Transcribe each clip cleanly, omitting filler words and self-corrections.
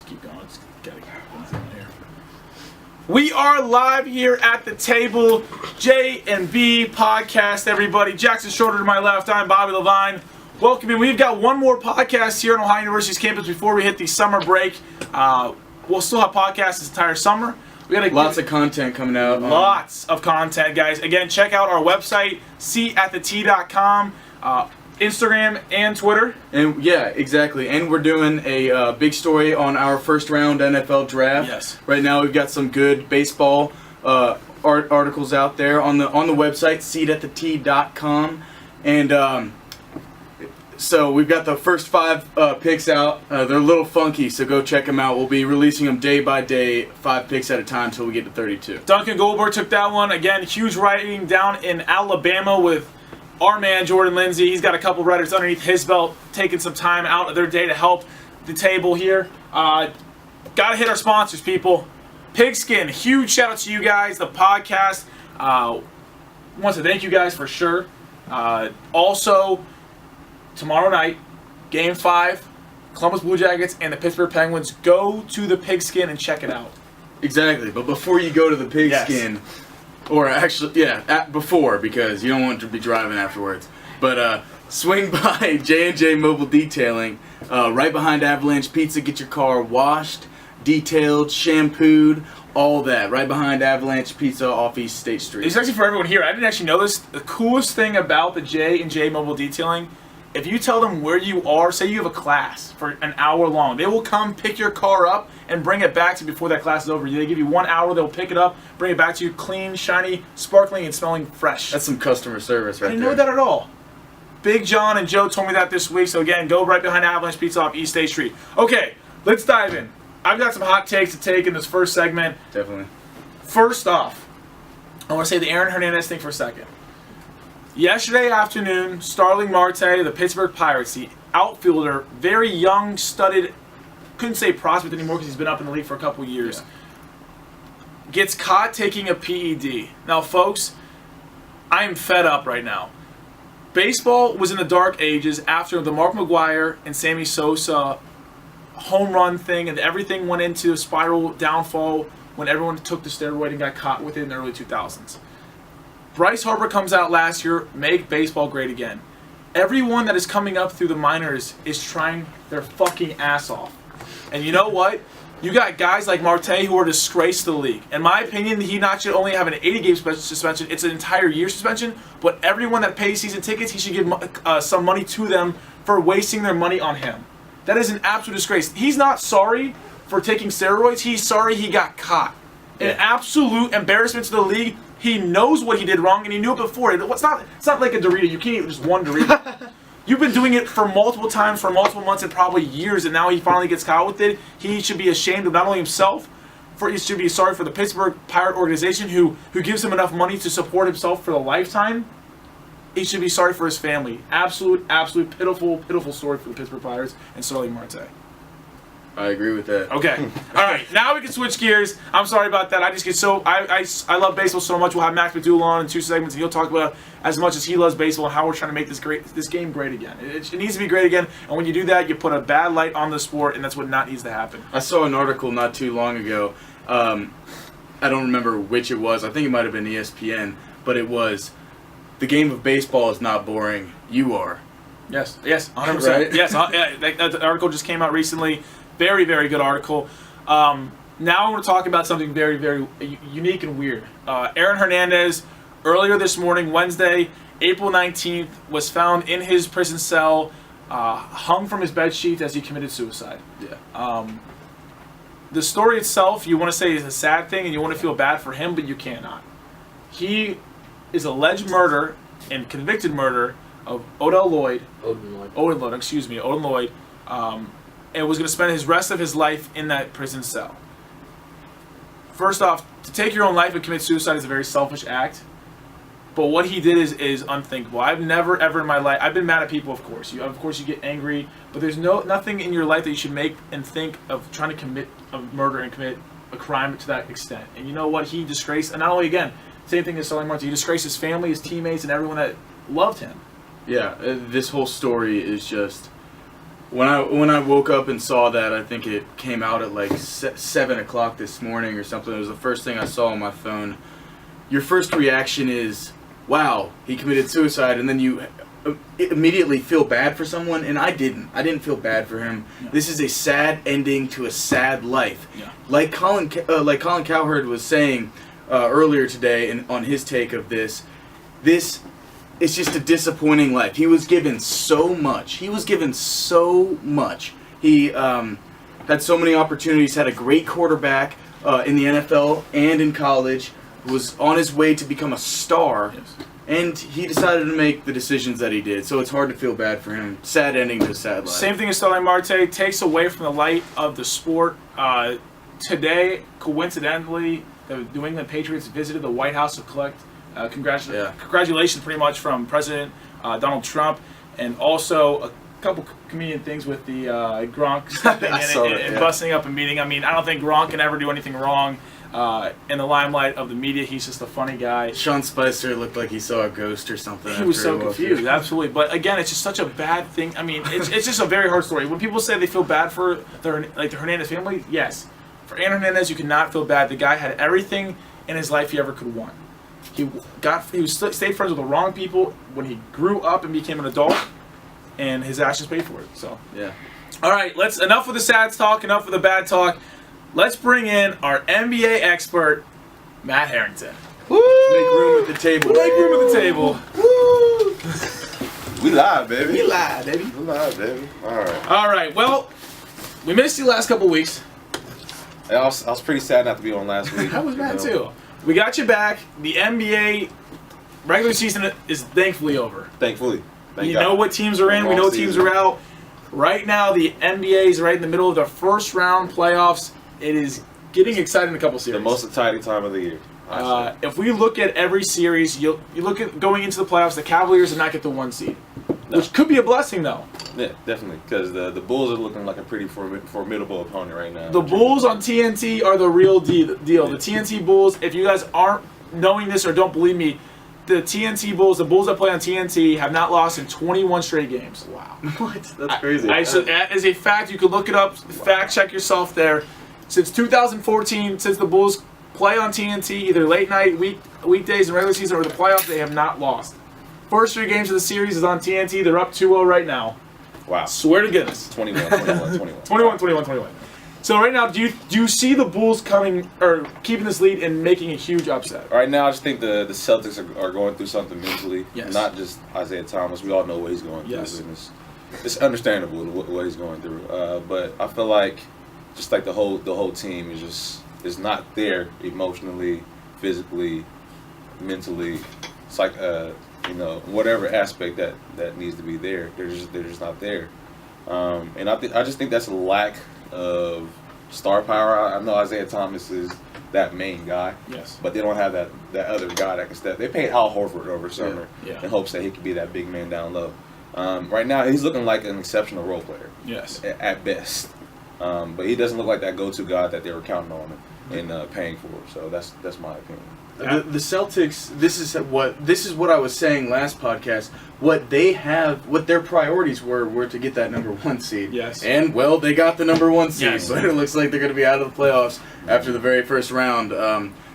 Keep going. Let's gotta keep going here. We are live here at the table. J&B podcast, everybody. Jackson Schroeder to my left. I'm Bobby Levine. Welcome in. We've got one more podcast here on Ohio University's campus before we hit the summer break. We'll still have podcasts this entire summer. We got lots of content coming out. Lots of content, guys. Again, check out our website, seatattheT.com, Instagram and Twitter. And yeah, exactly. And we're doing a big story on our first round NFL draft. Yes. Right now we've got some good baseball articles out there on the website, seatattheT.com. And so we've got the first 5 picks out. They're a little funky, so go check them out. We'll be releasing them day by day, 5 picks at a time until we get to 32. Duncan Goldberg took that one. Again, huge writing down in Alabama with our man Jordan Lindsay. He's got a couple writers underneath his belt taking some time out of their day to help the table here. Gotta hit our sponsors, people. Pigskin, huge shout out to you guys, the podcast. Want to thank you guys for sure. Also, tomorrow night, Game 5, Columbus Blue Jackets and the Pittsburgh Penguins. Go to the Pigskin and check it out. Exactly, but before you go to the Pigskin, yes. Or actually, yeah, before, because you don't want to be driving afterwards. But swing by J&J Mobile Detailing, right behind Avalanche Pizza. Get your car washed, detailed, shampooed, all that. Right behind Avalanche Pizza off East State Street. It's actually for everyone here. I didn't actually know this. The coolest thing about the J&J Mobile Detailing, if you tell them where you are, say you have a class for an hour long, they will come pick your car up and bring it back to you before that class is over. They give you 1 hour, they'll pick it up, bring it back to you clean, shiny, sparkling, and smelling fresh. That's some customer service right there. I didn't know that at all. Big John and Joe told me that this week, so again, go right behind Avalanche Pizza off East State Street. Okay, let's dive in. I've got some hot takes to take in this first segment. Definitely. First off, I want to say the Aaron Hernandez thing for a second. Yesterday afternoon, Starling Marte, the Pittsburgh Pirates, the outfielder, very young, studded, couldn't say prospect anymore because he's been up in the league for a couple years, gets caught taking a PED. Now, folks, I am fed up right now. Baseball was in the dark ages after the Mark McGwire and Sammy Sosa home run thing, and everything went into a spiral downfall when everyone took the steroid and got caught with it in the early 2000s. Bryce Harper comes out last year, make baseball great again. Everyone that is coming up through the minors is trying their fucking ass off. And you know what? You got guys like Marte who are disgraced to the league. In my opinion, he not should only have an 80-game suspension, it's an entire year suspension, but everyone that pays season tickets, he should give some money to them for wasting their money on him. That is an absolute disgrace. He's not sorry for taking steroids, he's sorry he got caught. An absolute embarrassment to the league. He knows what he did wrong, and he knew it before. It's not like a Dorito. You can't eat just one Dorito. You've been doing it for multiple times, for multiple months, and probably years, and now he finally gets caught with it. He should be ashamed of not only himself, he should be sorry for the Pittsburgh Pirate organization who gives him enough money to support himself for a lifetime. He should be sorry for his family. Absolute pitiful story for the Pittsburgh Pirates and Starling Marte. I agree with that. Okay. All right. Now we can switch gears. I'm sorry about that. I just get so I love baseball so much. We'll have Max Madula on in 2 segments, and he'll talk about as much as he loves baseball and how we're trying to make this game great again. It needs to be great again. And when you do that, you put a bad light on the sport, and that's what not needs to happen. I saw an article not too long ago. I don't remember which it was. I think it might have been ESPN, but it was the game of baseball is not boring. You are. Yes. 100%. Right? Yes. That article just came out recently. Very, very good article. Now I want to talk about something very, very unique and weird. Aaron Hernandez, earlier this morning, Wednesday, April 19th, was found in his prison cell, hung from his bed sheets as he committed suicide. Yeah. The story itself, you want to say is a sad thing and you want to feel bad for him, but you cannot. He is alleged murder and convicted murder of Odin Lloyd. And was going to spend his rest of his life in that prison cell. First off, to take your own life and commit suicide is a very selfish act. But what he did is unthinkable. I've never, ever in my life, I've been mad at people, of course. You get angry, but there's nothing in your life that you should make and think of trying to commit a murder and commit a crime to that extent. And you know what? He disgraced, and not only, again, same thing as Starling Marte, he disgraced his family, his teammates, and everyone that loved him. Yeah, this whole story is just When I woke up and saw that, I think it came out at like 7 o'clock this morning or something. It was the first thing I saw on my phone. Your first reaction is, wow, he committed suicide, and then you immediately feel bad for someone, and I didn't feel bad for him. Yeah. This is a sad ending to a sad life. Yeah. Like Colin Cowherd was saying earlier today on his take of this it's just a disappointing life. He was given so much. He had so many opportunities, had a great quarterback in the NFL and in college, was on his way to become a star, Yes. and he decided to make the decisions that he did. So it's hard to feel bad for him. Sad ending to a sad life. Same thing as Starling Marte, takes away from the light of the sport. Today, coincidentally, the New England Patriots visited the White House to collect congratulations pretty much from President Donald Trump, and also a couple comedian things with the Gronk stepping in and busting up a meeting. I mean, I don't think Gronk can ever do anything wrong in the limelight of the media. He's just a funny guy. Sean Spicer looked like he saw a ghost or something. He was so confused, absolutely. But again, it's just such a bad thing. I mean, it's just a very hard story. When people say they feel bad for the Hernandez family, yes. For Aaron Hernandez, you cannot feel bad. The guy had everything in his life he ever could want. He stayed friends with the wrong people when he grew up and became an adult, and his actions paid for it. So yeah. All right, enough with the sad talk, enough with the bad talk. Let's bring in our NBA expert, Matt Harrington. Woo! Make room at the table. Make room at the table. Woo! We live, baby. We live, baby. We live, baby. All right. All right. Well, we missed you last couple weeks. I was pretty sad not to be on last week. I was mad too. We got you back. The NBA regular season is thankfully over. Thankfully. Thank You God. know what teams are in. We know what teams are out. Right now, the NBA is right in the middle of the first round playoffs. It is getting exciting in a couple series. The most exciting time of the year. If we look at every series, you look at going into the playoffs, the Cavaliers did not get the 1 seed. No. Which could be a blessing, though. Yeah, definitely. Because the Bulls are looking like a pretty formidable opponent right now. The Bulls on TNT are the real deal. The TNT Bulls, if you guys aren't knowing this or don't believe me, the TNT Bulls, the Bulls that play on TNT, have not lost in 21 straight games. Wow. What? That's crazy. As a fact, you can look it up, fact check yourself there. Since 2014, since the Bulls play on TNT, either late night, weekdays, and regular season, or the playoffs, they have not lost. First 3 games of the series is on TNT. They're up 2-0 right now. Wow. Swear to goodness. 21. So right now, do you see the Bulls coming or keeping this lead and making a huge upset? Right now, I just think the Celtics are going through something mentally. Yes. Not just Isaiah Thomas. We all know what he's going through. Yes. And it's understandable what he's going through. But I feel like just like the whole team is not there emotionally, physically, mentally. It's like whatever aspect that needs to be there, they're just not there. And I just think that's a lack of star power. I know Isaiah Thomas is that main guy. Yes. But they don't have that other guy that can step. They paid Al Horford over summer Yeah. in hopes that he could be that big man down low. Right now, he's looking like an exceptional role player. Yes. At best. But he doesn't look like that go-to guy that they were counting on and paying for. So that's my opinion. The Celtics. This is what I was saying last podcast. What their priorities were to get that number 1 seed. Yes. And well, they got the number 1 seed, Yes. but it looks like they're going to be out of the playoffs after the very first round,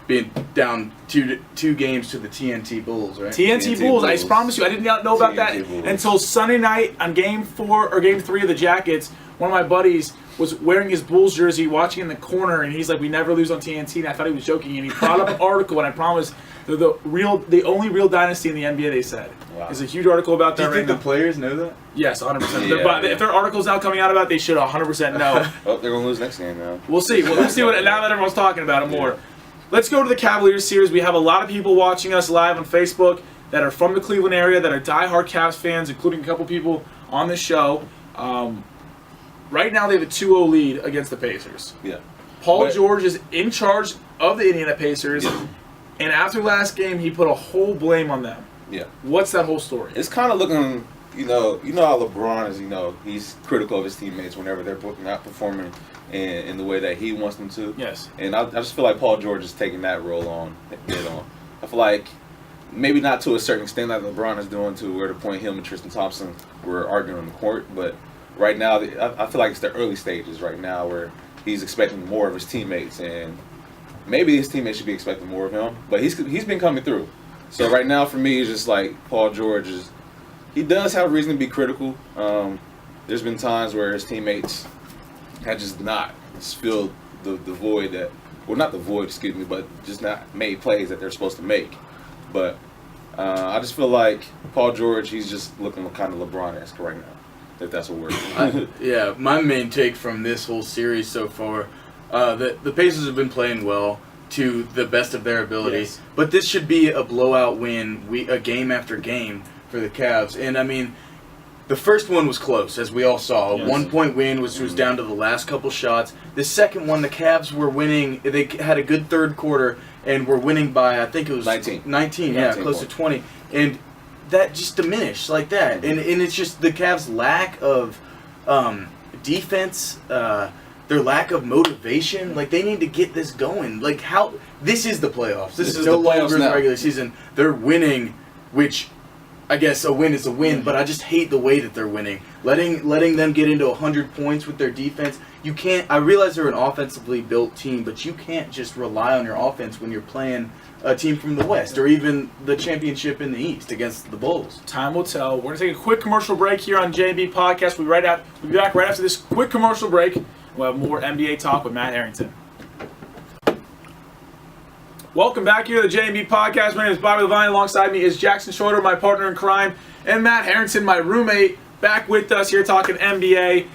being down two games to the TNT Bulls. Right. TNT Bulls. I Bulls. promise you, I did not know about that TNT Bulls. until Sunday night on Game 4 or Game 3 of the Jackets. One of my buddies was wearing his Bulls jersey, watching in the corner, and he's like, "We never lose on TNT." And I thought he was joking, and he brought up an article, and I promise, they're the only real dynasty in the NBA. They said Wow. there's a huge article about Do that you right think the now. players know that? Yes, 100%. Yeah, But yeah. if there are articles now coming out about it, they should 100% know. Oh, they're going to lose next game now. We'll see. We'll see what now that everyone's talking about it more. Let's go to the Cavaliers series. We have a lot of people watching us live on Facebook that are from the Cleveland area, that are diehard Cavs fans, including a couple people on this show. Right now, they have a 2-0 lead against the Pacers. Yeah. Paul But- George is in charge of the Indiana Pacers, and after last game, he put a whole blame on them. Yeah. What's that whole story? It's kind of looking, you know how LeBron is, he's critical of his teammates whenever they're not performing in the way that he wants them to. Yes. And I just feel like Paul George is taking that role on. I feel like maybe not to a certain extent like LeBron is doing to where the point him and Tristan Thompson were arguing on the court, but right now, I feel like it's the early stages right now where he's expecting more of his teammates, and maybe his teammates should be expecting more of him. But he's been coming through. So right now, for me, it's just like Paul George he does have reason to be critical. There's been times where his teammates had just not filled the void that, well, not the void, excuse me, but just not made plays that they're supposed to make. But I just feel like Paul George, he's just looking kind of LeBron-esque right now, if that's a word. Yeah, my main take from this whole series so far, the Pacers have been playing well to the best of their ability, Yes. but this should be a blowout win, a game after game for the Cavs. And I mean, the first one was close, as we all saw. Yes. A 1-point win, which was down to the last couple shots. The second one, the Cavs were winning. They had a good third quarter and were winning by, I think it was 19. 19, 19 close points. to 20. And that just diminished like that. And it's just the Cavs' lack of defense, their lack of motivation. Like, they need to get this going. Like, how this is the playoffs. This is no the playoffs longer the now. regular season. They're winning, which I guess a win is a win, but I just hate the way that they're winning. Letting them get into 100 points with their defense. You can't. I realize they're an offensively built team, but you can't just rely on your offense when you're playing a team from the West or even the championship in the East against the Bulls. Time will tell. We're going to take a quick commercial break here on JB Podcast. We'll be back right after this quick commercial break. We'll have more NBA talk with Matt Harrington. Welcome back here to the JB Podcast. My name is Bobby Levine. Alongside me is Jackson Schroeder, my partner in crime, and Matt Harrington, my roommate, back with us here talking NBA.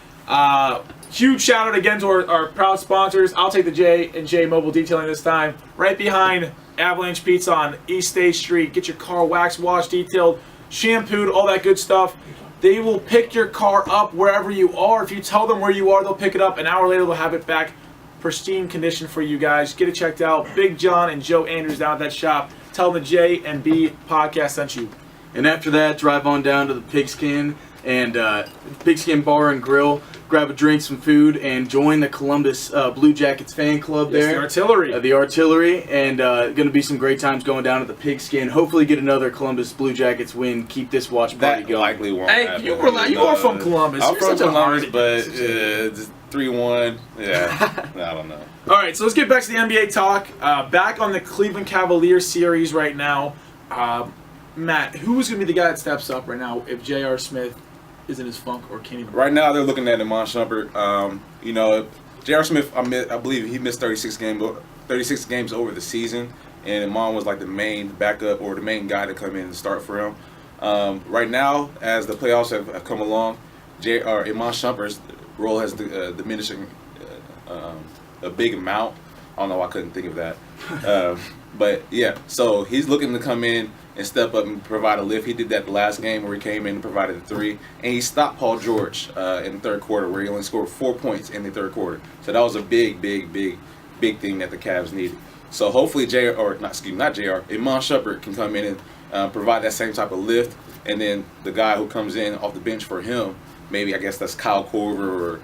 Huge shout out again to our proud sponsors. I'll take the J&J Mobile Detailing this time. Right behind Avalanche Pizza on East State Street. Get your car waxed, washed, detailed, shampooed, all that good stuff. They will pick your car up wherever you are. If you tell them where you are, they'll pick it up. An hour later, they'll have it back pristine condition for you guys. Get it checked out. Big John and Joe Andrews down at that shop. Tell them the J&B Podcast sent you. And after that, drive on down to the Pigskin and Pigskin Bar and Grill. Grab a drink, some food, and join the Columbus Blue Jackets fan club Yes, there. the Artillery. The Artillery, and going to be some great times going down at the Pigskin. Hopefully get another Columbus Blue Jackets win. Keep this watch party That going. likely won't Hey, happen. you are from Columbus. I'm You're from such a Columbus, hard- but it's 3-1. Yeah, I don't know. All right, so let's get back to the NBA talk. Back on the Cleveland Cavaliers series right now. Matt, who's going to be the guy that steps up right now if J.R. Smith is in his funk or can't even? Right now, they're looking at Iman Shumpert. J.R. Smith, I believe he missed 36 games over the season, and Iman was like the main backup or the main guy to come in and start for him. Right now, as the playoffs have come along, Iman Shumpert's role has diminishing a big amount. I don't know why I couldn't think of that. But yeah, so he's looking to come in and step up and provide a lift. He did that the last game where he came in and provided a 3. And he stopped Paul George in the third quarter where he only scored 4 points in the third quarter. So that was a big thing that the Cavs needed. So hopefully Iman Shumpert can come in and provide that same type of lift. And then the guy who comes in off the bench for him, maybe I guess that's Kyle Korver or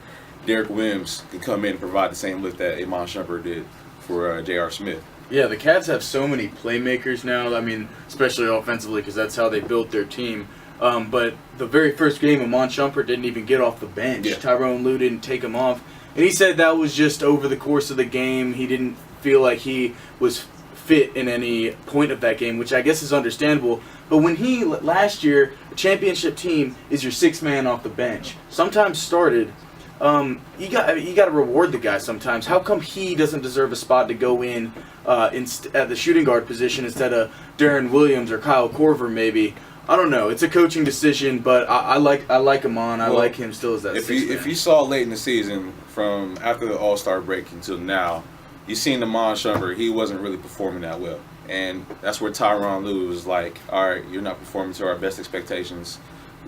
Derek Williams, can come in and provide the same lift that Iman Shumpert did for J.R. Smith. Yeah, the Cavs have so many playmakers now. I mean, especially offensively, because that's how they built their team. But the very first game, Iman Shumpert didn't even get off the bench. Yeah. Tyrone Lue didn't take him off. And he said that was just over the course of the game. He didn't feel like he was fit in any point of that game, which I guess is understandable. But when last year, a championship team is your 6th man off the bench. Sometimes started. You got to reward the guy sometimes. How come he doesn't deserve a spot to go in at the shooting guard position instead of Darren Williams or Kyle Korver maybe? I don't know. It's a coaching decision, but I like Iman. I like him still as that If 6th man. you saw late in the season, from after the All-Star break until now, you seen Iman Shumpert, he wasn't really performing that well. And that's where Tyronn Lue was like, all right, you're not performing to our best expectations.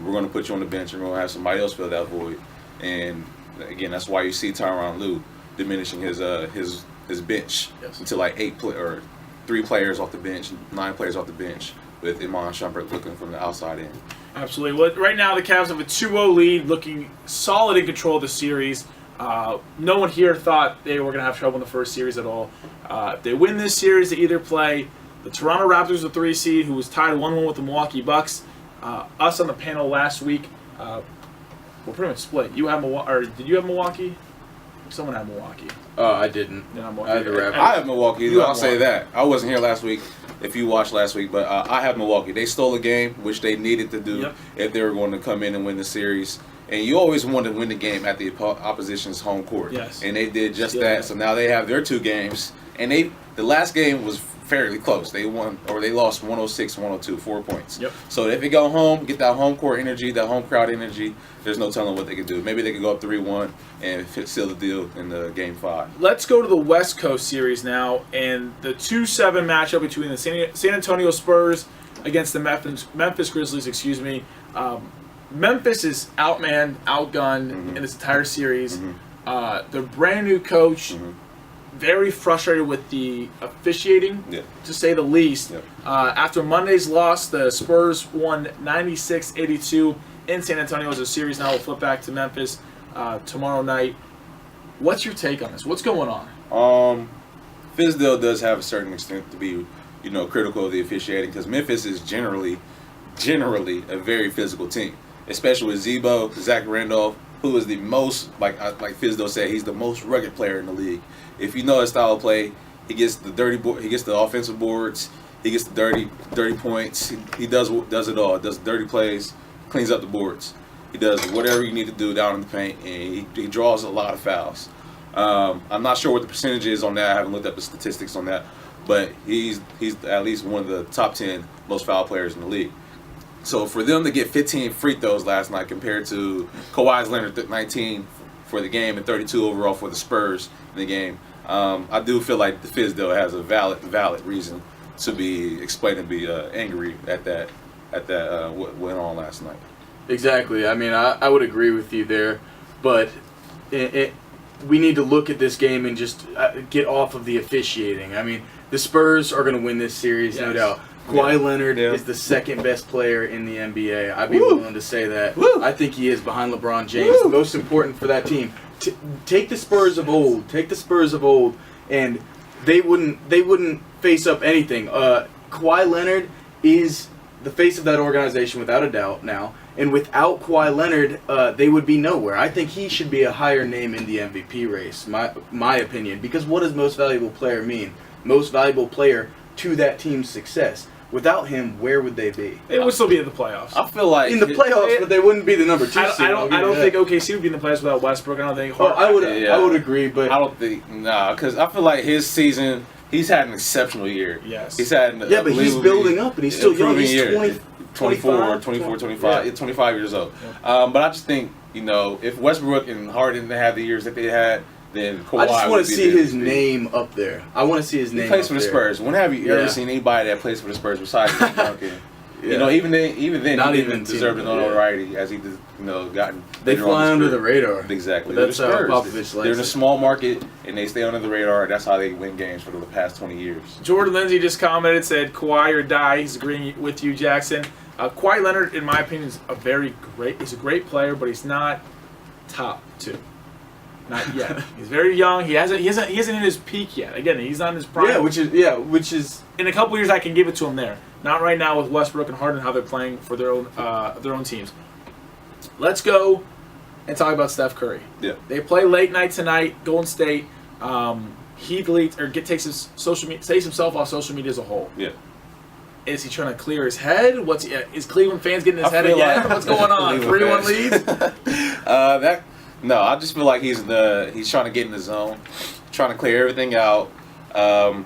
We're going to put you on the bench and we're going to have somebody else fill that void. And again, that's why you see Tyronn Lue diminishing his bench until like 3 players off the bench, 9 players off the bench, with Iman Shumpert looking from the outside in. Absolutely. Well, right now, the Cavs have a 2-0 lead, looking solid in control of the series. No one here thought they were going to have trouble in the first series at all. If they win this series, they either play the Toronto Raptors, the 3 seed, who was tied 1-1 with the Milwaukee Bucks. Us on the panel last week We're pretty much split. You have Milwaukee, or did you have Milwaukee? Someone had Milwaukee. I didn't. Yeah, I had the Raptors. I have Milwaukee. You have I'll say Milwaukee. that. I wasn't here last week. If you watched last week, but I have Milwaukee. They stole a game, which they needed to do Yep. if they were going to come in and win the series. And you always want to win the game at the opposition's home court. Yes. And they did just Yeah. that. So now they have their 2 games, and the last game was fairly close. They won, or they lost 106-102, 4 points. Yep. So if they go home, get that home court energy, that home crowd energy, there's no telling what they could do. Maybe they could go up 3-1 and seal the deal in the game 5. Let's go to the West Coast series now, and the 2-7 matchup between the San Antonio Spurs against the Memphis Grizzlies. Excuse me. Memphis is outmanned, outgunned in this entire series. Their brand new coach, very frustrated with the officiating, Yeah. to say the least. Yeah. After Monday's loss, the Spurs won 96-82 in San Antonio as a series. Now we'll flip back to Memphis tomorrow night. What's your take on this? What's going on? Fizdale does have a certain extent to be, critical of the officiating because Memphis is generally a very physical team, especially with Zebo, Zach Randolph, who is the most, like Fizdale said, he's the most rugged player in the league. If you know his style of play, he gets he gets the offensive boards, he gets the dirty points. He does it all. Does dirty plays, cleans up the boards. He does whatever you need to do down in the paint, and he draws a lot of fouls. I'm not sure what the percentage is on that. I haven't looked up the statistics on that, but he's at least one of the top 10 most foul players in the league. So for them to get 15 free throws last night compared to Kawhi Leonard 19 for the game and 32 overall for the Spurs in the game, I do feel like the Fizdale has a valid reason to be angry at that what went on last night. Exactly. I mean, I would agree with you there, but we need to look at this game and just get off of the officiating. I mean, the Spurs are going to win this series, no Yes. doubt. Kawhi Yeah. Leonard Yeah. is the second best player in the NBA. I'd be Woo. willing to say that. Woo. I think he is behind LeBron James, Woo. the most important for that team. Take the Spurs of old. And they wouldn't face up anything. Kawhi Leonard is the face of that organization without a doubt now. And without Kawhi Leonard, they would be nowhere. I think he should be a higher name in the MVP race, my opinion. Because what does most valuable player mean? Most valuable player to that team's success. Without him, where would they be? It would still be in the playoffs. I feel like In the playoffs, but they wouldn't be the number 2 seed. I don't think OKC would be in the playoffs without Westbrook. I don't think. Well, I Yeah. would agree, but I don't think because I feel like his season, he's had an exceptional year. Yes. He's had an but he's unbelievably building up, and he's still young. improving He's year. 24, 25 years old. But I just think, if Westbrook and Harden didn't have the years that they had, then Kawhi I just would want to be see the his MVP. name up there. I want to see his He name. plays up for the there. Spurs. When have you Yeah. ever seen anybody that plays for the Spurs besides Tim Duncan? Yeah. Even then, Not he even didn't deserve the Tim, yeah. notoriety as he, gotten. They later on fly in his under career. the radar. Exactly. That's They're how the Spurs. Popovich likes They're in a it. small market and they stay under the radar. That's how they win games for the past 20 years. Jordan Lindsay just commented, said Kawhi or die. He's agreeing with you, Jackson. Kawhi Leonard, in my opinion, is he's a great player, but he's not top 2. Not yet. He's very young. He hasn't hit his peak yet. Again, he's not in his prime. Which is In a couple years, I can give it to him there. Not right now with Westbrook and Harden, how they're playing for their own teams. Let's go and talk about Steph Curry. Yeah. They play late night tonight. Golden State. He deletes or takes himself off social media as a whole. Yeah. Is he trying to clear his head? Is Cleveland fans getting his head feel again? like- What's going on? Cleveland 3-1 fans. leads. No, I just feel like he's trying to get in the zone, trying to clear everything out, and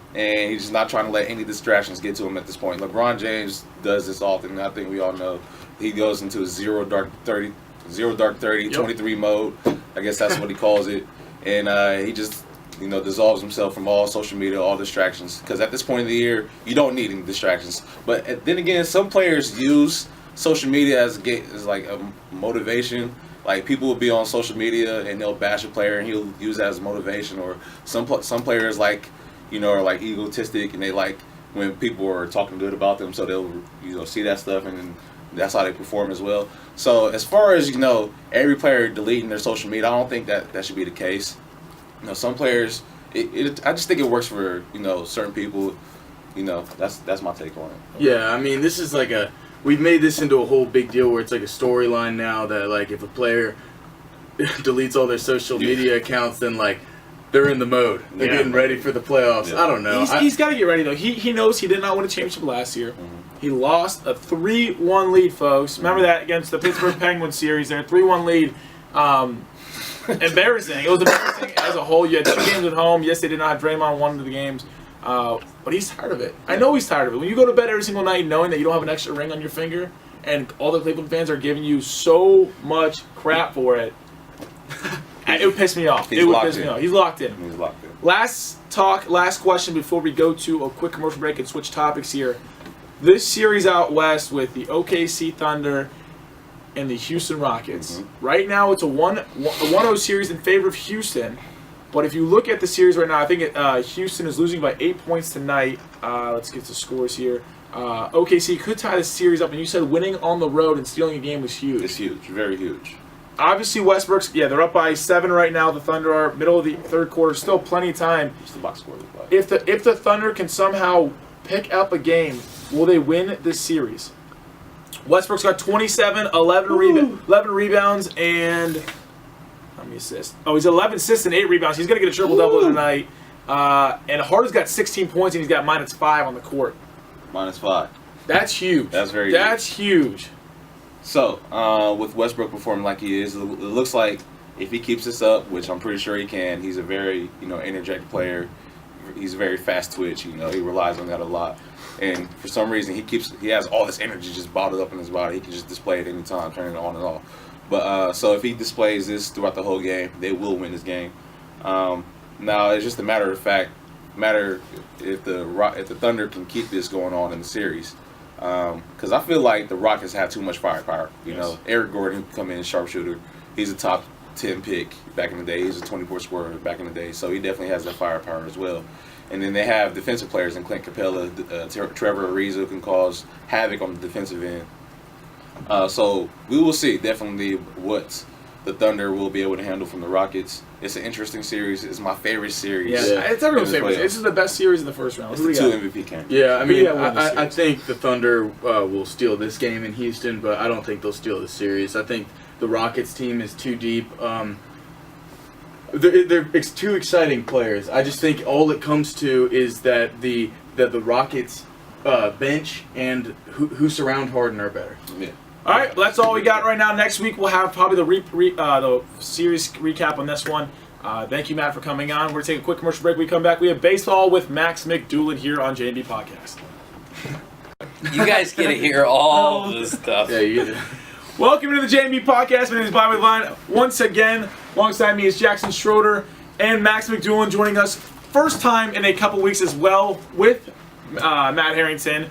he's just not trying to let any distractions get to him at this point. LeBron James does this often. I think we all know he goes into zero dark 30, Yep. 23 mode. I guess that's what he calls it, and he just dissolves himself from all social media, all distractions. Because at this point of the year, you don't need any distractions. But then again, some players use social media as like a motivation. Like people will be on social media and they'll bash a player and he'll use that as motivation. Or some players are like egotistic and they like when people are talking good about them, so they'll see that stuff and then that's how they perform as well. So as far as every player deleting their social media, I don't think that should be the case. Some players, I just think it works for certain people. That's my take on it. Yeah, I mean, this is like we've made this into a whole big deal where it's like a storyline now that like if a player deletes all their social media accounts, then like they're in the mode. They're getting ready for the playoffs. Yeah. I don't know. He's got to get ready though. He knows he did not win a championship last year. He lost a 3-1 lead, folks. Remember that against the Pittsburgh Penguins series there, 3-1 lead. Embarrassing. It was embarrassing as a whole. You had 2 games at home. Yes, they did not have Draymond one of the games. But he's tired of it. I know he's tired of it. When you go to bed every single night knowing that you don't have an extra ring on your finger and all the Cleveland fans are giving you so much crap for it, it would piss me off. He's It would locked piss me in. off. He's locked in. He's locked in. Last question before we go to a quick commercial break and switch topics here. This series out west with the OKC Thunder and the Houston Rockets. Right now it's a 1-0 series in favor of Houston. But if you look at the series right now, I think Houston is losing by 8 points tonight. Let's get the scores here. OKC could tie the series up, and you said winning on the road and stealing a game was huge. It's huge, very huge. Obviously, Westbrook's, they're up by 7 right now. The Thunder are middle of the third quarter. Still plenty of time. Just the box score look like. If the Thunder can somehow pick up a game, will they win this series? Westbrook's got 27, 11 rebounds, and how many assists? Oh, he's 11 assists and 8 rebounds. He's going to get a triple-double tonight. And Harden's got 16 points, and he's got -5 on the court. -5. That's huge. That's very That's huge. So, with Westbrook performing like he is, it looks like if he keeps this up, which I'm pretty sure he can, he's a very, energetic player. He's a very fast twitch. He relies on that a lot. And for some reason, he has all this energy just bottled up in his body. He can just display it anytime, turn it on and off. But so if he displays this throughout the whole game, they will win this game. Now it's just a matter if the Thunder can keep this going on in the series. Because I feel like the Rockets have too much firepower. You know, Eric Gordon come in sharpshooter. He's a top 10 pick back in the day. He's a 24 scorer back in the day. So he definitely has that firepower as well. And then they have defensive players in Clint Capella, Trevor Ariza, who can cause havoc on the defensive end. So we will see definitely what the Thunder will be able to handle from the Rockets. It's an interesting series. It's my favorite series. It's everyone's in the favorite. playoffs. this is the best series in the first round. It's Who the do 2 you got? MVP candidates. Yeah, I Who do you mean, got winning the I series? think the Thunder will steal this game in Houston, but I don't think they'll steal the series. I think the Rockets team is too deep. They're two exciting players. I just think all it comes to is that the Rockets bench and who surround Harden are better. Yeah. All right, well, that's all we got right now. Next week we'll have probably the series recap on this one. Thank you, Matt, for coming on. We're going to take a quick commercial break. When we come back, we have baseball with Max McDoulan here on J&B Podcast. You guys get to hear all this stuff. Yeah, you. Welcome to the J&B Podcast. My name is Bobby Levine. Once again, alongside me is Jackson Schroeder and Max McDoulan joining us. First time in a couple weeks as well with Matt Harrington.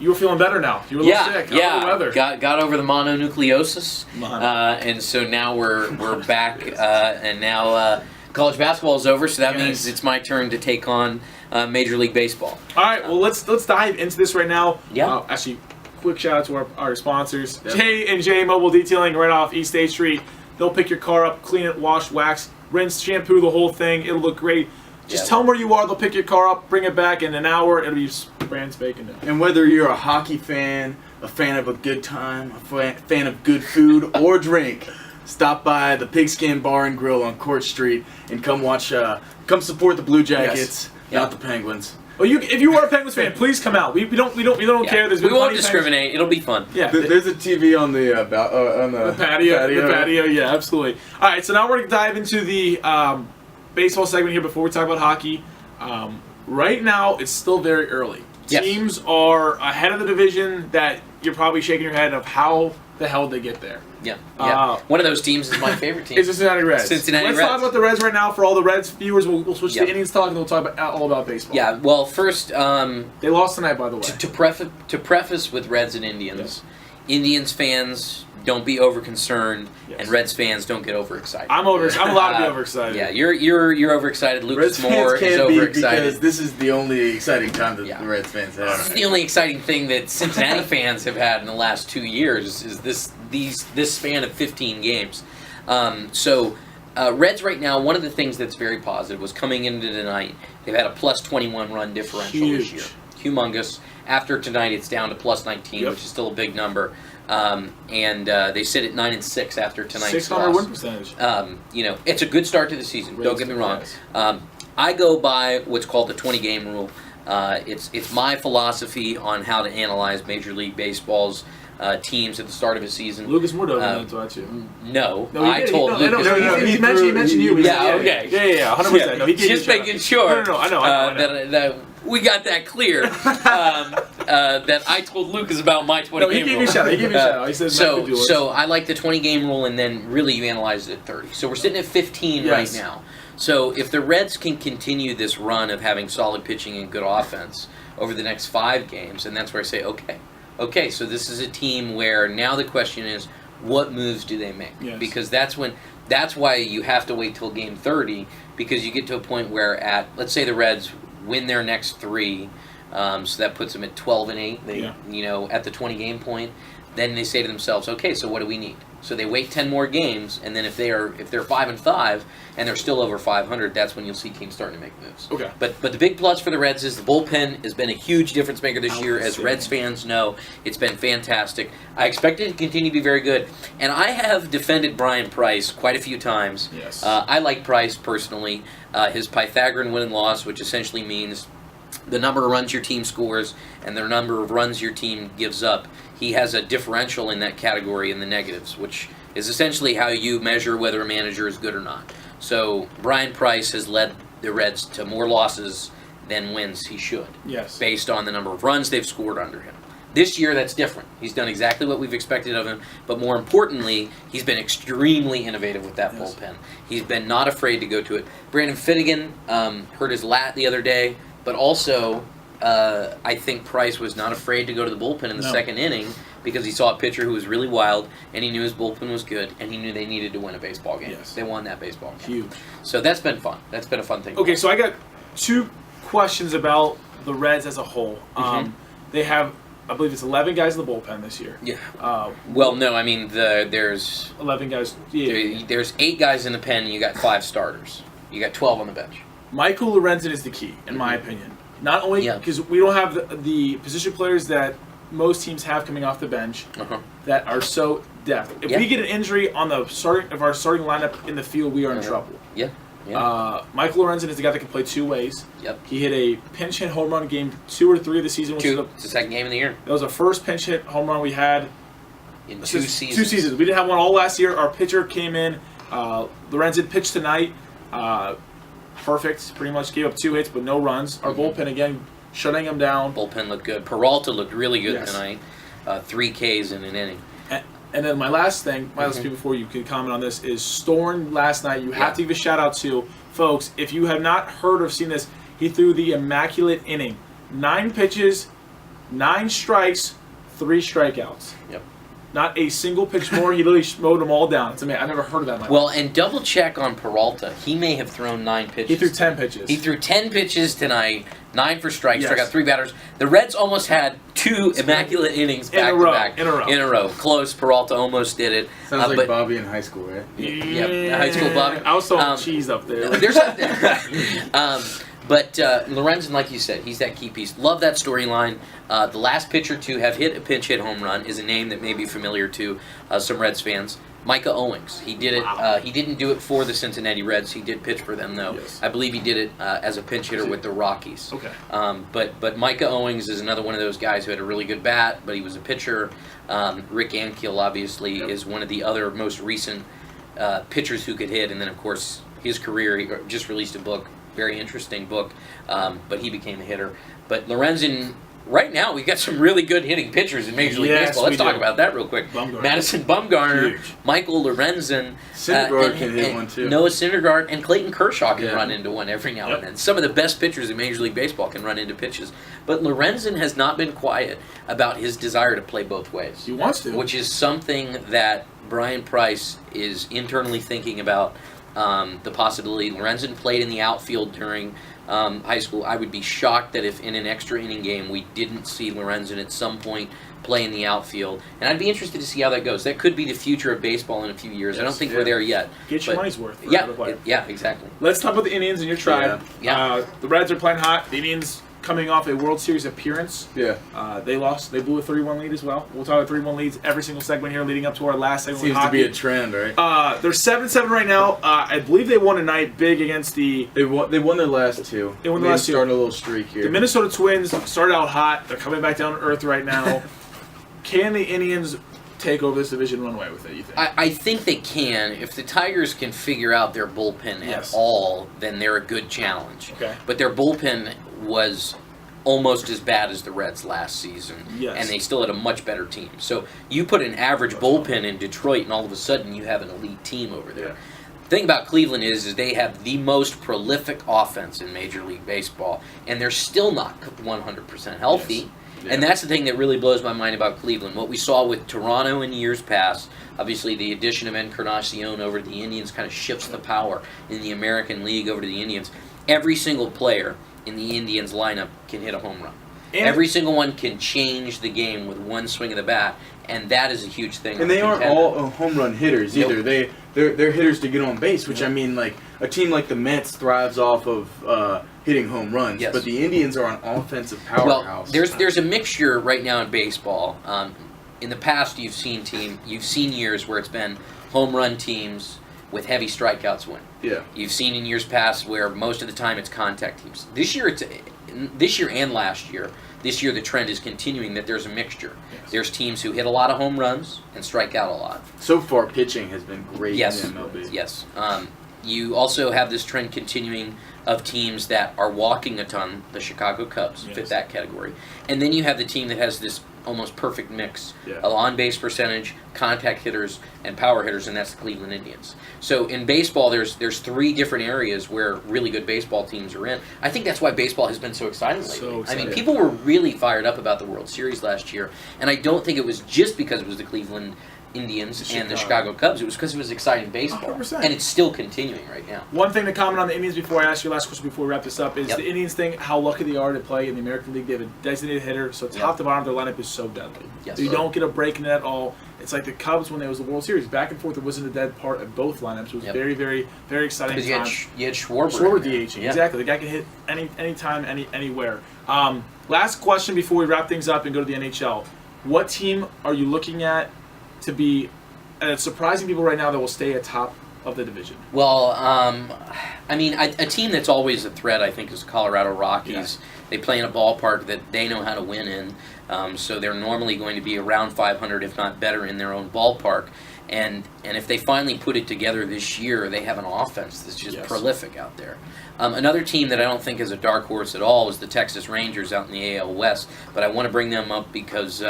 You were feeling better now. You were a little sick. How was the weather? Got over the mononucleosis, and so now we're back, and now college basketball is over, so that means it's my turn to take on Major League Baseball. All right, well let's dive into this right now. Yeah. Actually, quick shout out to our sponsors, J&J Mobile Detailing right off East 8th Street. They'll pick your car up, clean it, wash, wax, rinse, shampoo, the whole thing. It'll look great. Just tell them where you are. They'll pick your car up, bring it back in an hour. It'll be brand spanking new. And whether you're a hockey fan, a fan of a good time, a fan of good food or drink, stop by the Pigskin Bar and Grill on Court Street and come support the Blue Jackets, not the Penguins. Well, if you are a Penguins fan, please come out. We don't care. There's We been won't plenty of discriminate. It'll be fun. Yeah. There's a TV on the patio. The patio, yeah, absolutely. All right, so now we're going to dive into the baseball segment here before we talk about hockey. Right now, it's still very early. Yes. Teams are ahead of the division that you're probably shaking your head of how the hell they get there. Yeah. One of those teams is my favorite team. It's the Cincinnati Reds. Cincinnati Let's Reds. talk about the Reds right now. For all the Reds viewers, we'll switch to Yep. the Indians talk, and we'll talk about all about baseball. Yeah. Well, first, They lost tonight, by the way. to preface with Reds and Indians, Indians fans don't be over concerned, and Reds fans don't get overexcited. I'm allowed to be overexcited. Yeah, you're overexcited. Lucas Reds Moore fans is can't be overexcited. because this is the only exciting time that Yeah. the Reds fans This is have. the only exciting thing that Cincinnati fans have had in the last 2 years is this span of 15 games. Reds right now, one of the things that's very positive was coming into tonight, they've had a plus 21 run differential this year. humongous. After tonight, it's down to plus 19, Yep. which is still a big number. And they sit at 9-6 after tonight's 600 loss. win percentage. It's a good start to the season. Great Don't get me start, wrong. yes. I go by what's called the 20-game rule. It's my philosophy on how to analyze Major League Baseball's teams at the start of a season. Lucas Mordo went to too. No, No, he I did. told no, Lucas. no, he mentioned you. Yeah, okay. Yeah, 100%. No, he gave Just you a making shout out. sure No, I know. that we got that clear. That I told Lucas about my 20 No, he game gave rule. you a shout out. He gave you a shout out. He says Matt could do it. So I like the 20 game rule, and then really you analyze it at 30. So we're sitting at 15 Yes. right now. So if the Reds can continue this run of having solid pitching and good offense over the next 5 games, and that's where I say, okay, so this is a team where now the question is, what moves do they make? Yes. Because that's why you have to wait till game 30, because you get to a point where let's say the Reds win their next 3, so that puts them at 12-8. They, at the 20 game point, then they say to themselves, okay, so what do we need? So they wait 10 more games, and then if they're 5-5 and they're still over 500, that's when you'll see teams starting to make moves. Okay. But the big plus for the Reds is the bullpen has been a huge difference maker this year. As Outstanding. Reds fans know, it's been fantastic. I expect it to continue to be very good. And I have defended Brian Price quite a few times. Yes. I like Price personally. His Pythagorean win and loss, which essentially means the number of runs your team scores and the number of runs your team gives up. He has a differential in that category in the negatives, which is essentially how you measure whether a manager is good or not. So Brian Price has led the Reds to more losses than wins he should, Yes. based on the number of runs they've scored under him. This year, that's different. He's done exactly what we've expected of him, but more importantly, he's been extremely innovative with that Yes. bullpen. He's been not afraid to go to it. Brandon Finnegan hurt his lat the other day, but also I think Price was not afraid to go to the bullpen in the No. second inning because he saw a pitcher who was really wild, and he knew his bullpen was good, and he knew they needed to win a baseball game. Yes. They won that baseball game. Huge. So that's been fun. That's been a fun thing. Okay, so I got 2 questions about the Reds as a whole. Mhm. They have, I believe it's 11 guys in the bullpen this year. Yeah. 11 Well, no, I mean there's guys. Yeah. there's 8 guys in the pen, and you got 5 starters. You got 12 on the bench. Michael Lorenzen is the key, in my opinion. Not only Yeah. because we don't have the position players that most teams have coming off the bench Uh-huh. that are so depth. If Yeah. we get an injury on the starting of our starting lineup in the field, we are in Uh-huh. trouble. Yeah. Yeah. Michael Lorenzen is the guy that can play 2 ways. Yep. He hit a pinch hit home run game 2 or 3 of the season. Which was 2. It's the second game of the year that was the first pinch hit home run we had in 2 since seasons. 2 seasons. We didn't have one all last year. Our pitcher came in. Lorenzen pitched tonight. Perfect. Pretty much gave up 2 hits but no runs. Our bullpen again shutting him down. Bullpen looked good. Peralta looked really good Yes. tonight. 3 Ks in an inning. And then my last thing, last thing before you can comment on this is Storm last night. You have to give a shout out to folks. If you have not heard or seen this, he threw the immaculate inning. 9 pitches, 9 strikes, 3 strikeouts. Yep. Not a single pitch more. He literally mowed them all down. It's amazing. I never heard of that in my life. Well, and double check on Peralta. He may have thrown 9 pitches. He threw 10 pitches. He threw 10 pitches tonight, 9 for strikes, Yes. struck out 3 batters. The Reds almost had 2 immaculate innings In a back row, to back. in a row. Close. Peralta almost did it. Sounds like but Bobby in high school, right? Yep, high school Bobby. I was throwing Um, cheese up there. there's but Lorenzen, like you said, he's that key piece. Love that storyline. The last pitcher to have hit a pinch hit home run is a name that may be familiar to some Reds fans. Micah Owings. He did it. Wow. He didn't do it for the Cincinnati Reds. He did pitch for them, though. Yes. I believe he did it as a pinch hitter with the Rockies. Okay. But Micah Owings is another one of those guys who had a really good bat, but he was a pitcher. Rick Ankiel, obviously, is one of the other most recent pitchers who could hit. And then, of course, his career, he just released a book, very interesting book, but he became a hitter. But Lorenzen, right now, we've got some really good hitting pitchers in Major League Yes, Baseball. Let's we talk do. about that real quick. Bumgarner. Madison Bumgarner, Huge. Michael Lorenzen, Syndergaard can hit one, too. Noah Syndergaard, and Clayton Kershaw can Yeah. run into one every now Yep. and then. Some of the best pitchers in Major League Baseball can run into pitches. But Lorenzen has not been quiet about his desire to play both ways, He wants to. which is something that Brian Price is internally thinking about. The possibility. Lorenzen played in the outfield during high school. I would be shocked that if in an extra inning game we didn't see Lorenzen at some point play in the outfield. And I'd be interested to see how that goes. That could be the future of baseball in a few years. I don't Yes. think Yeah. we're there yet. Get your but- money's worth. For Yeah, another player. yeah, exactly. Let's talk about the Indians and your tribe. Yeah. The Reds are playing hot. The Indians coming off a World Series appearance. Yeah. They lost. They blew a 3-1 lead as well. We'll talk about 3-1 leads every single segment here leading up to our last segment Seems with to be hockey. a trend, right? They're 7-7 right now. I believe they won tonight big against the They won their last two. They won the last two. Starting a little streak here. Minnesota Twins. Started out hot. They're coming back down to earth right now. Can the Indians take over this division, run away with it, you think? I think they can. If the Tigers can figure out their bullpen Yes. at all, then they're a good challenge. Okay. But their bullpen was almost as bad as the Reds last season. Yes. And they still had a much better team. So you put an average bullpen in Detroit, and all of a sudden you have an elite team over there. Yeah. The thing about Cleveland is they have the most prolific offense in Major League Baseball, and they're still not 100% healthy. Yes. Yeah. And that's the thing that really blows my mind about Cleveland. What we saw with Toronto in years past, obviously the addition of Encarnacion over to the Indians kind of shifts the power in the American League over to the Indians. Every single player in the Indians lineup can hit a home run. And- Every single one can change the game with one swing of the bat, and that is a huge thing. And they aren't Contender. all home run hitters Nope. either. They're hitters to get on base, which I mean, like a team like the Mets thrives off of hitting home runs, Yes. but the Indians are an offensive Well, powerhouse. there's a mixture right now in baseball. In the past, you've seen years where it's been home run teams with heavy strikeouts win. yeah. You've seen in years past where most of the time it's contact teams. This year and last year, this year the trend is continuing that there's a mixture. Yes. There's teams who hit a lot of home runs and strike out a lot. So far, pitching has been great Yes, in MLB. yes. You also have this trend continuing of teams that are walking a ton. The Chicago Cubs Yes. fit that category. And then you have the team that has this almost perfect mix Yeah. of on-base percentage, contact hitters, and power hitters, and that's the Cleveland Indians. So in baseball, there's three different areas where really good baseball teams are in. I think that's why baseball has been so exciting lately. So I exciting. mean, people were really fired up about the World Series last year, and I don't think it was just because it was the Cleveland Indians and the Chicago Cubs. It was because it was exciting baseball, 100%. and it's still continuing right now. One thing to comment on the Indians before I ask you last question before we wrap this up is Yep. the Indians thing, how lucky they are to play in the American League. They have a designated hitter, so top Yep. to bottom, their lineup is so deadly. Yes. You don't get a break in it at all. It's like the Cubs when there was the World Series. Back and forth, it wasn't a dead part of both lineups. It was Yep. very, very, very exciting Because time. you had Schwarber. Schwarber in there. DHing. Yeah. Exactly. The guy can hit anytime, anywhere. Last question before we wrap things up and go to the NHL. What team are you looking at to be surprising people right now that will stay atop of the division? Well, I mean, a team that's always a threat, I think, is Colorado Rockies. They play in a ballpark that they know how to win in, so they're normally going to be around 500, if not better, in their own ballpark. And if they finally put it together this year, they have an offense that's just Yes. prolific out there. Another team that I don't think is a dark horse at all is the Texas Rangers out in the AL West, but I want to bring them up because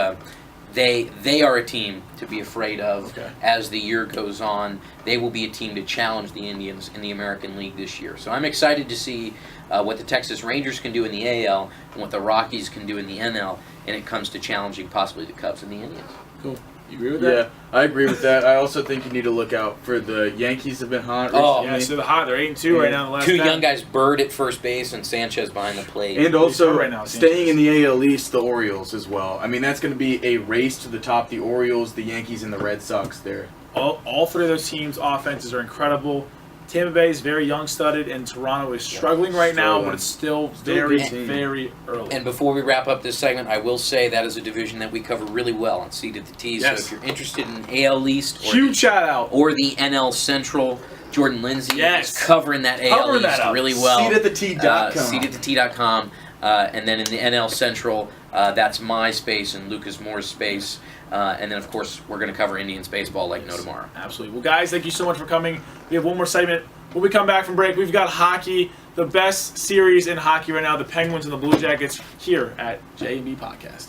they are a team to be afraid of Okay. as the year goes on. They will be a team to challenge the Indians in the American League this year. So I'm excited to see what the Texas Rangers can do in the AL and what the Rockies can do in the NL, and it comes to challenging possibly the Cubs and the Indians. Cool. You agree with that? Yeah, I agree with that. I also think you need to look out for the Yankees have been hot Oh, recently. Yeah, so they're hot. They're 8-2 right now. In the last Two 10. young guys, Bird at first base and Sanchez behind the plate. And He's also, hurt right now, staying in the AL East, the Orioles as well. I mean, that's going to be a race to the top. The Orioles, the Yankees, and the Red Sox there. All three of those teams' offenses are incredible. Tampa Bay is very young-studded, and Toronto is struggling right now, Struggling. but it's still Still very, good team. very early. And before we wrap up this segment, I will say that is a division that we cover really well on Seat at the Tee. Yes. So if you're interested in AL East or Huge shout-out. or the NL Central, Jordan Lindsay Yes. is covering that AL Covering that East up. really well. SeatAtTheTee.com. SeatAtTheTee.com. And then in the NL Central, that's my space and Lucas Moore's space. And then, of course, we're going to cover Indians baseball like no tomorrow. Absolutely. Well, guys, thank you so much for coming. We have one more segment. When we come back from break, we've got hockey, the best series in hockey right now, the Penguins and the Blue Jackets, here at J&B Podcast.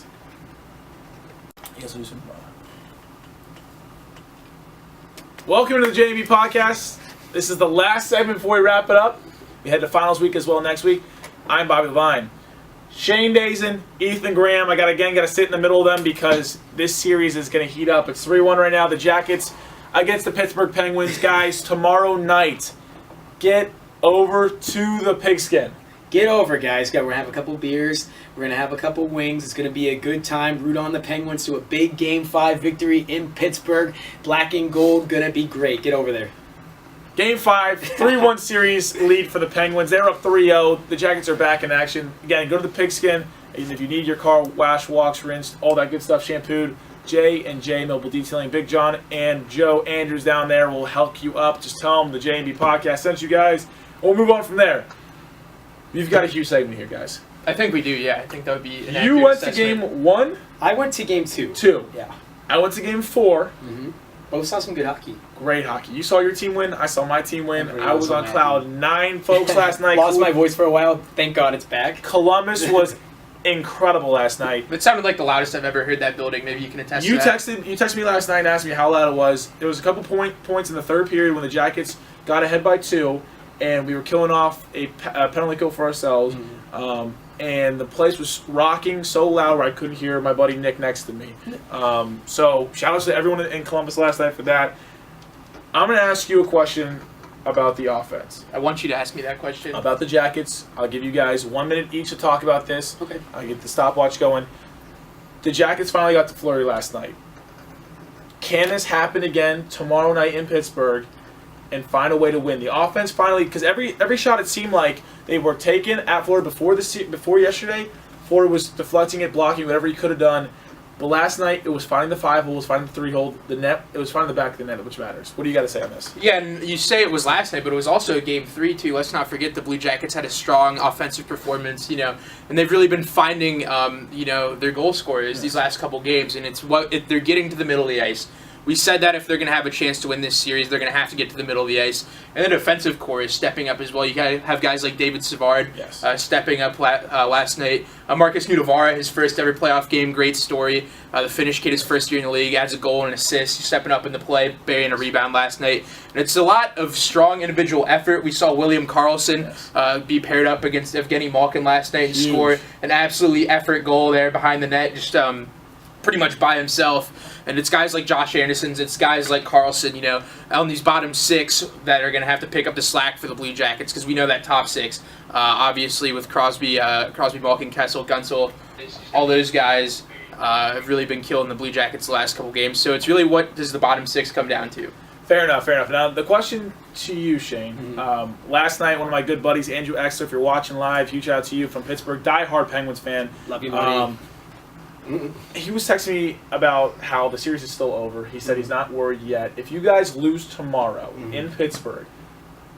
You guys lose him? Welcome to the J&B Podcast. This is the last segment before we wrap it up. We head to finals week as well next week. I'm Bobby Levine. Shane Dazen, Ethan Graham. I got to sit in the middle of them because this series is going to heat up. It's 3-1 right now. The Jackets against the Pittsburgh Penguins. Guys, tomorrow night, get over to the pigskin. Get over, guys. We're going to have a couple beers. We're going to have a couple wings. It's going to be a good time. Root on the Penguins to a big Game 5 victory in Pittsburgh. Black and gold, going to be great. Get over there. Game 5, 3-1 series lead for the Penguins. They're up 3-0. The Jackets are back in action. Again, go to the Pigskin. And if you need your car washed, rinsed, all that good stuff, shampooed, J&J Mobile Detailing. Big John and Joe Andrews down there will help you up. Just tell them the J&B podcast sent you guys. We'll move on from there. You've got a huge segment here, guys. I think we do, yeah. I think that would be an You accurate went to assessment. game 1? I went to game 2. 2. Yeah. I went to game 4. Both saw some good hockey. Great hockey. You saw your team win. I saw my team win. Everybody I was was on so cloud 9, folks, last night. Lost my voice for a while. Thank God it's back. Columbus was incredible last night. It sounded like the loudest I've ever heard that building. Maybe you can attest You to that. texted me last night and asked me how loud it was. There was a couple points in the third period when the Jackets got ahead by 2, and we were killing off a penalty kill for ourselves. And the place was rocking so loud where I couldn't hear my buddy Nick next to me. So shout out to everyone in Columbus last night for that. I'm going to ask you a question about the offense. I want you to ask me that question. About the Jackets. I'll give you guys 1 minute each to talk about this. Okay. I'll get the stopwatch going. The Jackets finally got to Fleury last night. Can this happen again tomorrow night in Pittsburgh and find a way to win? The offense finally, because every shot it seemed like they were taken at Fleury before yesterday. Fleury was deflecting it, blocking whatever he could have done. But last night it was finding the 5-hole, it was finding the 3-hole, the net. It was finding the back of the net, which matters. What do you got to say on this? Yeah, and you say it was last night, but it was also game 3 too. Let's not forget the Blue Jackets had a strong offensive performance, and they've really been finding, their goal scorers these last couple games, and it's they're getting to the middle of the ice. We said that if they're going to have a chance to win this series, they're going to have to get to the middle of the ice. And the defensive core is stepping up as well. You got to have guys like David Savard stepping up last night. Marcus Nudavara, his first ever playoff game, great story. The Finnish kid, his first year in the league, adds a goal and an assist. He's stepping up in the play, burying a rebound last night. And it's a lot of strong individual effort. We saw William Karlsson be paired up against Evgeny Malkin last night and score an absolutely effort goal there behind the net, just pretty much by himself. And it's guys like Josh Anderson, it's guys like Karlsson, on these bottom 6 that are going to have to pick up the slack for the Blue Jackets, because we know that top 6, obviously with Crosby, Malkin, Kessel, Gunsel, all those guys have really been killing the Blue Jackets the last couple games. So it's really what does the bottom 6 come down to? Fair enough. Now, the question to you, Shane. Last night, one of my good buddies, Andrew Exler, if you're watching live, huge shout out to you from Pittsburgh, diehard Penguins fan. Love you, buddy. He was texting me about how the series is still over. He said he's not worried yet. If you guys lose tomorrow in Pittsburgh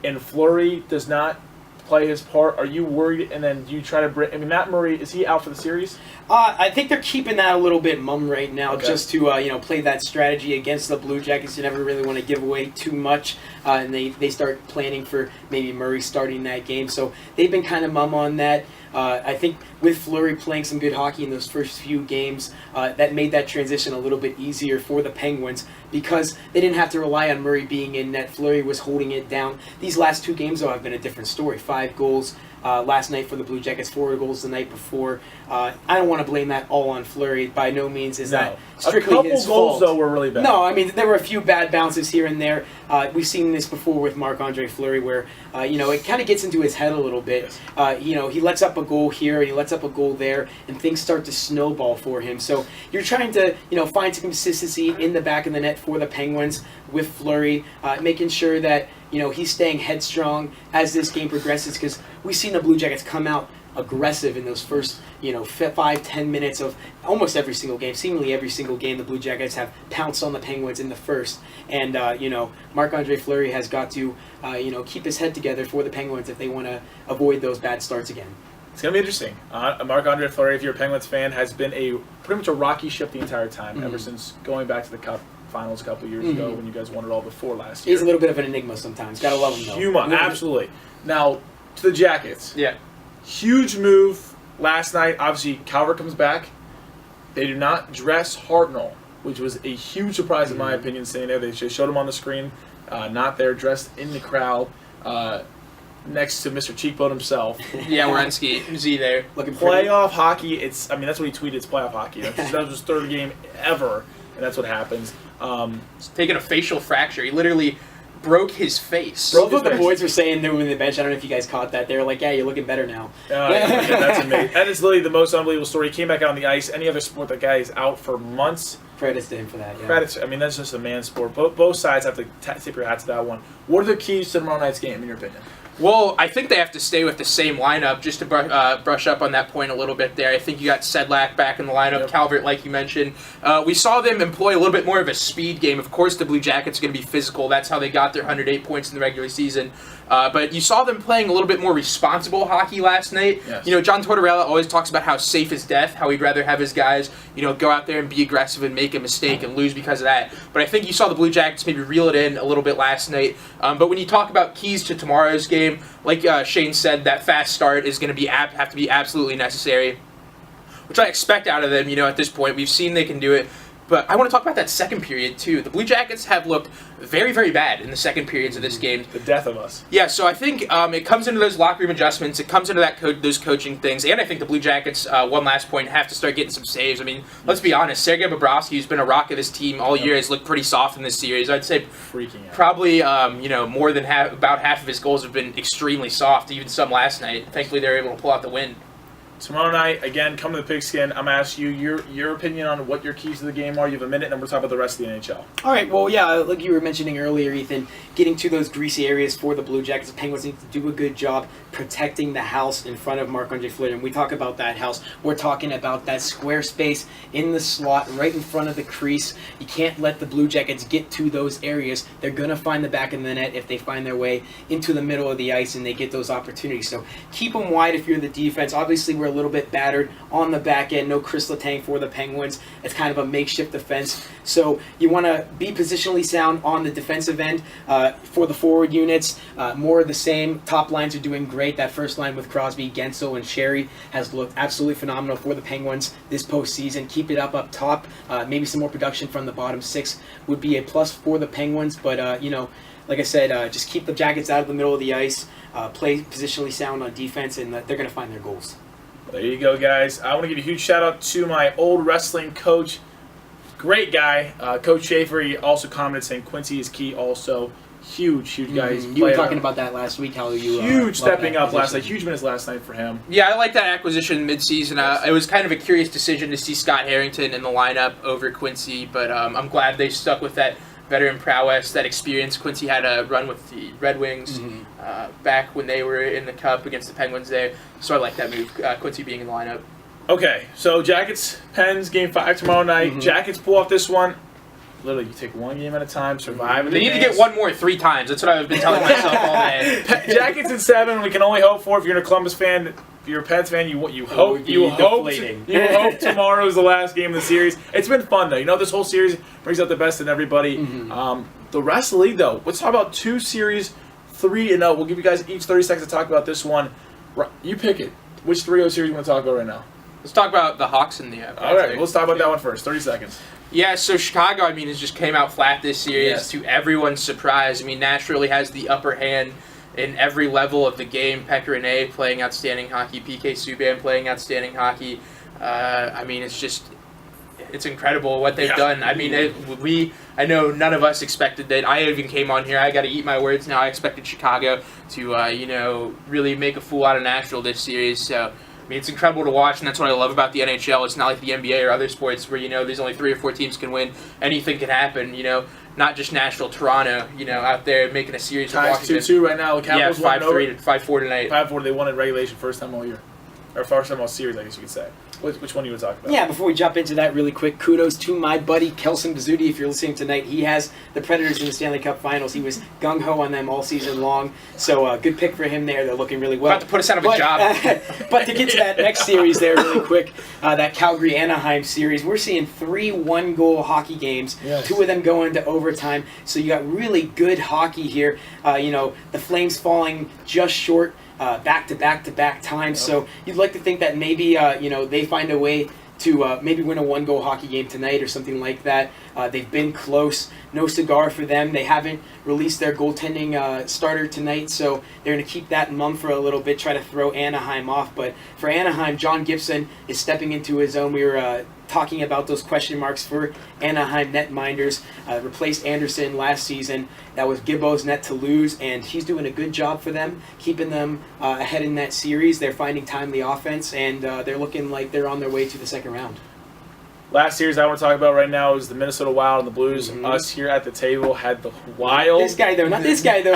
and Fleury does not play his part, are you worried? And then do you try to bring... Matt Murray, is he out for the series? I think they're keeping that a little bit mum right now, Okay. just to play that strategy against the Blue Jackets. You never really want to give away too much, and they start planning for maybe Murray starting that game. So they've been kind of mum on that. I think with Fleury playing some good hockey in those first few games, that made that transition a little bit easier for the Penguins because they didn't have to rely on Murray being in net. Fleury was holding it down. These last 2 games, though, have been a different story. 5 goals last night for the Blue Jackets, 4 goals the night before. I don't want to blame that all on Fleury. By no means is that strictly a couple his goals, fault. though, were really bad. No, I mean, there were a few bad bounces here and there. We've seen this before with Marc-Andre Fleury where, it kind of gets into his head a little bit. He lets up a goal here, he lets up a goal there, and things start to snowball for him. So you're trying to, find some consistency in the back of the net for the Penguins with Fleury, making sure that, he's staying headstrong as this game progresses because we've seen the Blue Jackets come out aggressive in those first 5-10 minutes of almost every single game. Seemingly every single game the Blue Jackets have pounced on the Penguins in the first, and Marc-Andre Fleury has got to keep his head together for the Penguins if they want to avoid those bad starts again. It's going to be interesting. Marc-Andre Fleury, if you're a Penguins fan, has been pretty much a rocky ship the entire time, ever since going back to the Cup finals a couple years ago when you guys won it all before last year. He's a little bit of an enigma sometimes. Gotta love him, though. Humongous, absolutely. Now, to the Jackets. Yeah. Huge move last night. Obviously, Calvert comes back. They do not dress Hartnell, which was a huge surprise in my opinion, sitting there. They just showed him on the screen, not there, dressed in the crowd, next to Mr. Cheekbone himself. Yeah, Werenski, Z there. Looking pretty. Playoff hockey, that's what he tweeted, it's playoff hockey. That was his 3rd game ever, and that's what happens. He's taking a facial fracture. He literally broke his face. Both of the boys were saying they were in the bench. I don't know if you guys caught that. They were like, "Yeah, you're looking better now." Yeah, that's amazing. That is literally the most unbelievable story. He came back out on the ice. Any other sport, that guy is out for months. Credits to him for that. Yeah. Credits. I mean, that's just a man's sport. Both sides have to tip your hat to that one. What are the keys to tomorrow night's game, in your opinion? Well, I think they have to stay with the same lineup. Just to brush up on that point a little bit there, I think you got Sedlak back in the lineup, Yep. Calvert, like you mentioned. We saw them employ a little bit more of a speed game. Of course, the Blue Jackets are going to be physical. That's how they got their 108 points in the regular season. But you saw them playing a little bit more responsible hockey last night. Yes. You know, John Tortorella always talks about how safe is death, how he'd rather have his guys, go out there and be aggressive and make a mistake and lose because of that. But I think you saw the Blue Jackets maybe reel it in a little bit last night. But when you talk about keys to tomorrow's game, like Shane said, that fast start is going to have to be absolutely necessary, which I expect out of them. At this point, we've seen they can do it. But I want to talk about that second period, too. The Blue Jackets have looked very, very bad in the second periods of this game. The death of us. Yeah, so I think it comes into those locker room adjustments. It comes into those coaching things. And I think the Blue Jackets, one last point, have to start getting some saves. I mean, let's be honest. Sergei Bobrovsky, who's been a rock of this team all year, has looked pretty soft in this series. I'd say Freaking out. probably, more than about half of his goals have been extremely soft, even some last night. Thankfully, they were able to pull out the win. Tomorrow night, again, come to the Pigskin. I'm going to ask you your opinion on what your keys to the game are. You have a minute, and we're talking about the rest of the NHL. All right. Well, yeah, like you were mentioning earlier, Ethan, getting to those greasy areas for the Blue Jackets. The Penguins need to do a good job protecting the house in front of Marc-Andre Fleury. And we talk about that house. We're talking about that square space in the slot right in front of the crease. You can't let the Blue Jackets get to those areas. They're going to find the back of the net if they find their way into the middle of the ice and they get those opportunities. So keep them wide if you're the defense. Obviously, we're a little bit battered on the back end. No Chris Letang for the Penguins. It's kind of a makeshift defense. So you want to be positionally sound on the defensive end. For the forward units, more of the same. Top lines are doing great. That first line with Crosby, Gensel, and Sherry has looked absolutely phenomenal for the Penguins this postseason. Keep it up top. Maybe some more production from the bottom six would be a plus for the Penguins. But, like I said, just keep the Jackets out of the middle of the ice. Play positionally sound on defense, and they're going to find their goals. There you go, guys. I want to give a huge shout out to my old wrestling coach. Great guy, Coach Schaefer. He also commented saying Quincy is key also. Huge guy. He's You were played talking about that last week, how you huge love stepping that up last night. position. Huge minutes last night for him. Yeah, I like that acquisition mid-season. It was kind of a curious decision to see Scott Harrington in the lineup over Quincy, but I'm glad they stuck with that veteran prowess, that experience. Quincy had a run with the Red Wings back when they were in the Cup against the Penguins there, so I like that move, Quincy being in the lineup. Okay, so Jackets, Pens, Game 5 tomorrow night. Jackets pull off this one. Literally, you take one game at a time, survive. They need to get one more 3 times. That's what I've been telling myself all day. Jackets in 7. We can only hope for. If you're a Columbus fan, if you're a Pens fan, you hope deflating. you hope tomorrow is the last game of the series. It's been fun though. This whole series brings out the best in everybody. The rest of the league though, let's talk about 2 series, 3-0. We'll give you guys each 30 seconds to talk about this one. You pick it. Which 3-0 series you want to talk about right now? Let's talk about the Hawks and the All right, let's talk about that one first. 30 seconds. Yeah, so Chicago, has just came out flat this series Yes. to everyone's surprise. Nashville really has the upper hand in every level of the game. Pekka Rinne playing outstanding hockey, PK Subban playing outstanding hockey. It's incredible what they've done. I know none of us expected that. I even came on here. I got to eat my words now. I expected Chicago to, really make a fool out of Nashville this series. So. It's incredible to watch, and that's what I love about the NHL. It's not like the NBA or other sports where, there's only 3 or 4 teams can win. Anything can happen, not just Nashville, Toronto, out there making a series with Ties Washington. 2-2 right now. The Capitals won 5-4 tonight. 5-4. They won in regulation first time all year. Or first time all series, I guess you could say. Which one do you want to talk about? Yeah, before we jump into that really quick, kudos to my buddy Kelson Bazzuti. If you're listening tonight, he has the Predators in the Stanley Cup Finals. He was gung-ho on them all season long, so good pick for him there. They're looking really well. About to put us out of a job. But to get to that next series there really quick, that Calgary-Anaheim series, we're seeing 3 one-goal hockey games, Yes. 2 of them going to overtime, so you got really good hockey here. The Flames falling just short back-to-back times. So you'd like to think that maybe they find a way to maybe win a one-goal hockey game tonight or something like that. They've been close. no cigar for them. They haven't released their goaltending starter tonight, so they're going to keep that mum for a little bit, try to throw Anaheim off. But for Anaheim, John Gibson is stepping into his own. We were talking about those question marks for Anaheim netminders. Replaced Anderson last season. That was Gibbo's net to lose, and he's doing a good job for them, keeping them ahead in that series. They're finding timely offense, and they're looking like they're on their way to the second round. Last series I want to talk about right now is the Minnesota Wild and the Blues. Mhm. Us here at the table had the Wild. This guy though, not this guy though.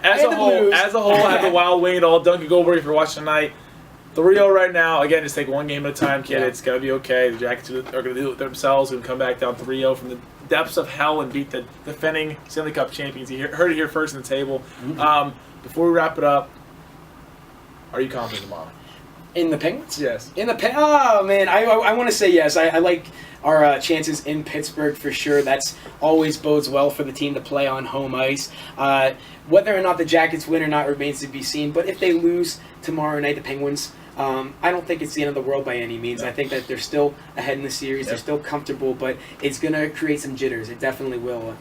As a whole, had the Wild wing it all. Duncan Goldberg, if you're watching tonight. 3-0 right now. Again, just take one game at a time, kid. Yeah. It's going to be okay. The Jackets are going to do it themselves and come back down 3-0 from the depths of hell and beat the defending Stanley Cup champions. You heard it here first in the table. Mm-hmm. Before we wrap it up, are you confident tomorrow? In the Penguins? Yes. In the oh man, I want to say yes. I like our chances in Pittsburgh for sure. That's always bodes well for the team to play on home ice. Whether or not the Jackets win or not remains to be seen. But if they lose tomorrow night, the Penguins, I don't think it's the end of the world by any means. I think that they're still ahead in the series. They're still comfortable, but it's going to create some jitters. It definitely will.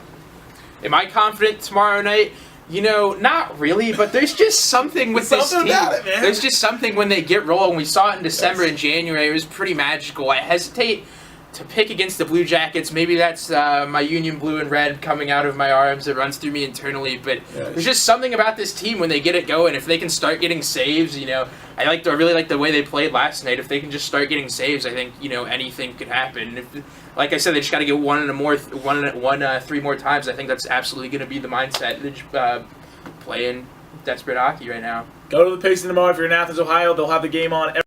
Am I confident tomorrow night? You know, not really, but there's just something with this Something team. about it, man. There's just something when they get rolling. We saw it in December and January. It was pretty magical. I hesitate to pick against the Blue Jackets. Maybe that's my Union blue and red coming out of my arms. It runs through me internally, but there's just something about this team when they get it going. If they can start getting saves, you know, I really like the way they played last night. If they can just start getting saves, I think, you know, anything could happen. If, like I said, they just got to get three more times. I think that's absolutely going to be the mindset. They're just playing desperate hockey right now. Go to the Pigskin tomorrow if you're in Athens, Ohio. They'll have the game on